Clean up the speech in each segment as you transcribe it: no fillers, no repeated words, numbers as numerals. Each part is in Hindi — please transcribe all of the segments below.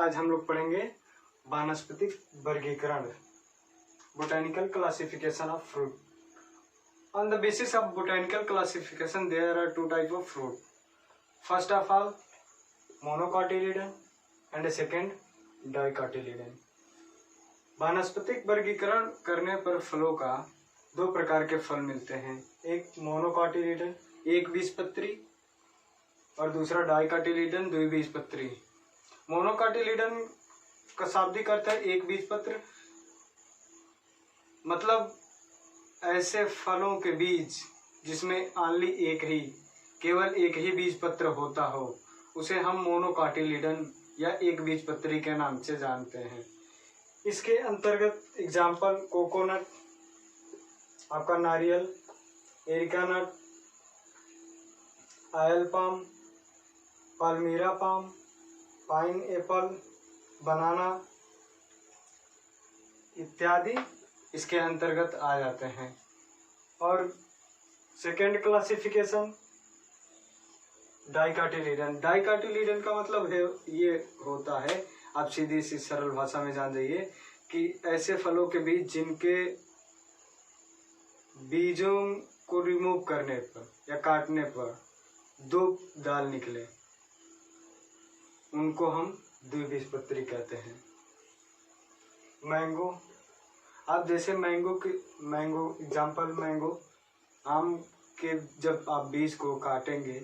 आज हम लोग पढ़ेंगे वानस्पतिक वर्गीकरण, botanical classification of fruit. On the basis of botanical classification, there are two types of fruit. First of all, monocotyledon and second, dicotyledon. वानस्पतिक वर्गीकरण करने पर फलों का दो प्रकार के फल मिलते हैं, एक मोनोकॉटिलीडन एक बीजपत्री और दूसरा डाइकॉटिलीडन द्विबीजपत्री। मोनोकॉटिलीडन का शाब्दिक अर्थ है एक बीजपत्र, मतलब ऐसे फलों के बीज जिसमें ओनली केवल एक ही बीजपत्र होता हो, उसे हम मोनोकॉटिलीडन या एक बीजपत्री के नाम से जानते हैं। इसके अंतर्गत एग्जाम्पल कोकोनट, आपका नारियल, areca nut, oil palm, palmyra palm, pineapple, banana इत्यादि इसके अंतर्गत आ जाते हैं। और सेकेंड क्लासिफिकेशन डाइकॉटिलीडन। डाइकॉटिलीडन का मतलब है ये होता है, आप सीधी सी सरल भाषा में जान जाइए कि ऐसे फलों के बीज जिनके बीजों को रिमूव करने पर या काटने पर दो दाल निकले, उनको हम द्विबीजपत्री कहते हैं। मैंगो, आप जैसे मैंगो एग्जाम्पल मैंगो, आम के जब आप बीज को काटेंगे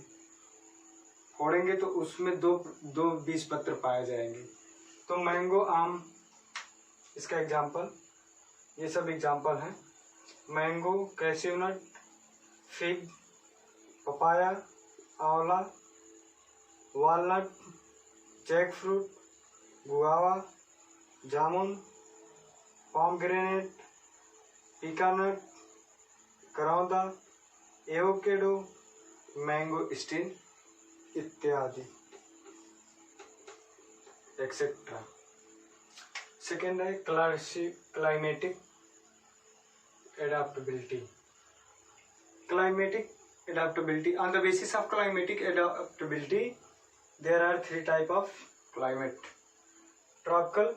फोड़ेंगे तो उसमें दो बीजपत्र पाए जाएंगे, तो मैंगो, आम इसका एग्जाम्पल, ये सब एग्जाम्पल हैं। मैंगो, कैशियू नट, फिग, पपाया, आंवला, वालनट, जैक फ्रूट, गुआवा, जामुन, पॉमग्रेनेट, पीकानट, करौंदा, एवोकेडो, मैंगोस्टीन इत्यादि एक्सेट्रा। सेकेंड है climatic adaptability. Climatic adaptability. On the basis of climatic adaptability, there are three types of climate: tropical,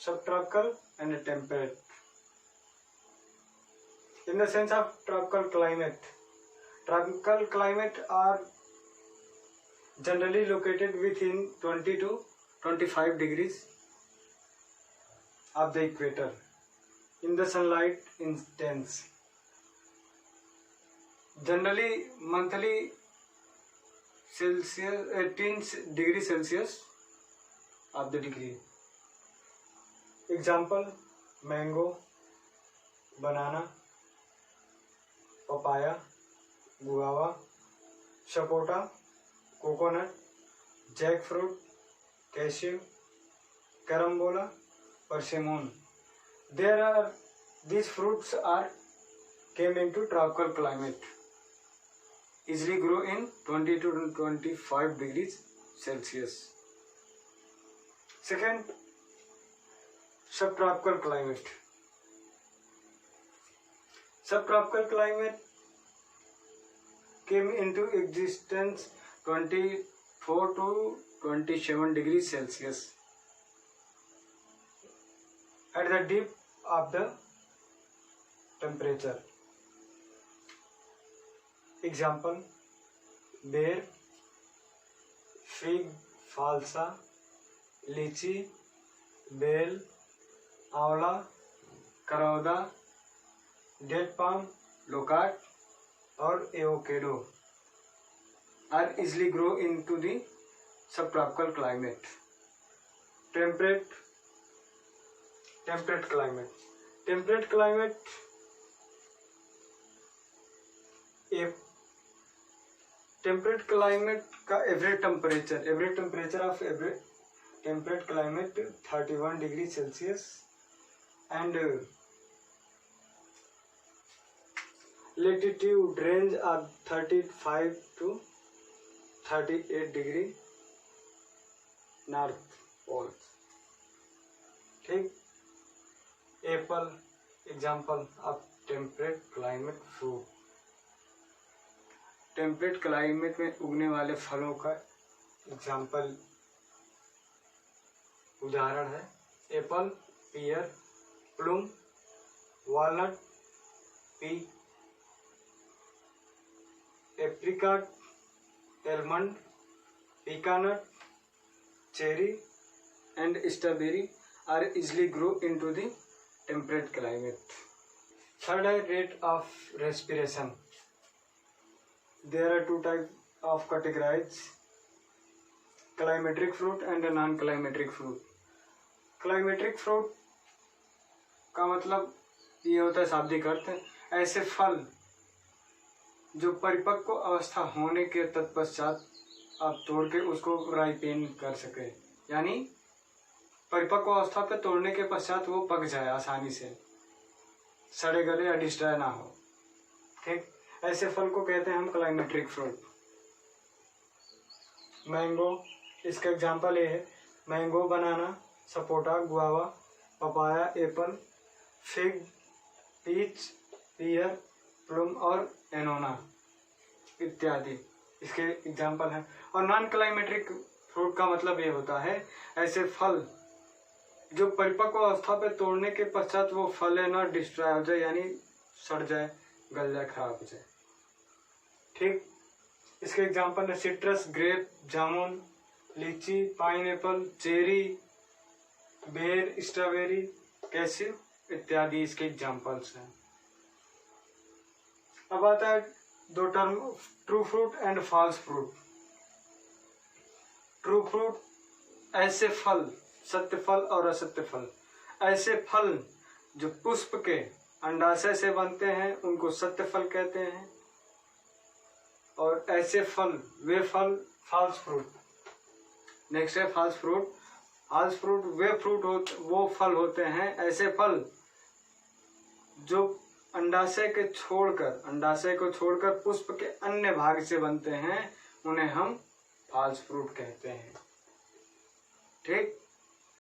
subtropical, and temperate. In the sense of tropical climate are generally located within 20 to 25 degrees of the equator. In the sunlight intense. Generally monthly Celsius 18 degrees Celsius of the degree. Example: mango, banana, papaya, guava, sapota, coconut, jackfruit, cashew, carambola, persimmon. These fruits came into tropical climate, easily grow in 20 to 25 degrees Celsius. Second, subtropical climate. Subtropical climate came into existence 24 to 27 degrees Celsius at the dip of the temperature. Example: ber, fig, phalsa, litchi, bael, amla, karonda, date palm, loquat और avocado are easily grow into the subtropical climate. Temperate climate temperate climate का average temperature of temperate climate 31 degree Celsius and latitude range of 35 to 38 degree north pole. ठीक। Apple example of temperate climate fruit. Temperate climate में उगने वाले फलों का एग्जाम्पल उदाहरण है apple, pear, plum, walnut, pea, apricot, almond, pecanut, cherry and strawberry are easily grow into the temperate climate. Third है rate of respiration. There are two types of categorized: climatic fruit and non-climatic fruit. Climatic fruit का मतलब ये होता है, शाब्दिक अर्थ, ऐसे फल जो परिपक्व अवस्था होने के तत्पश्चात आप तोड़ के उसको राइपेन कर सके, यानी परिपक्व अवस्था पे तोड़ने के पश्चात वो पक जाए आसानी से, सड़े गले या डिस्ट्रॉय ना हो। ठीक, ऐसे फल को कहते हैं हम क्लाइमेट्रिक फ्रूट। मैंगो, इसका एग्जांपल ये है mango, banana, sapota, guava, papaya, apple, fig, peach, pear, plum और एनोना इत्यादि इसके एग्जाम्पल हैं। और नॉन क्लाइमेट्रिक फ्रूट का मतलब ये होता है ऐसे फल जो परिपक्व अवस्था पे तोड़ने के पश्चात वो फल है ना डिस्ट्रॉय हो जाए, यानी सड़ जाए, गल जाए, खराब हो जाए। ठीक, इसके एग्जाम्पल है सिट्रस, ग्रेप, जामुन, लीची, पाइनएप्पल, चेरी, बेर, स्ट्रॉबेरी, कैस्यू इत्यादि इसके एग्जाम्पल्स हैं। अब आता है दो term, true fruit and false fruit. True fruit ऐसे फल, सत्य फल और असत्य फल। ऐसे फल जो पुष्प के अंडाशय से बनते हैं उनको सत्य फल कहते हैं, और ऐसे फल, वे फल फॉल्स फ्रूट। नेक्स्ट है फॉल्स फ्रूट। फॉल्स फ्रूट वो फल होते हैं, ऐसे फल जो अंडाशय को छोड़कर पुष्प के अन्य भाग से बनते हैं, उन्हें हम फॉल्स फ्रूट कहते हैं। ठीक।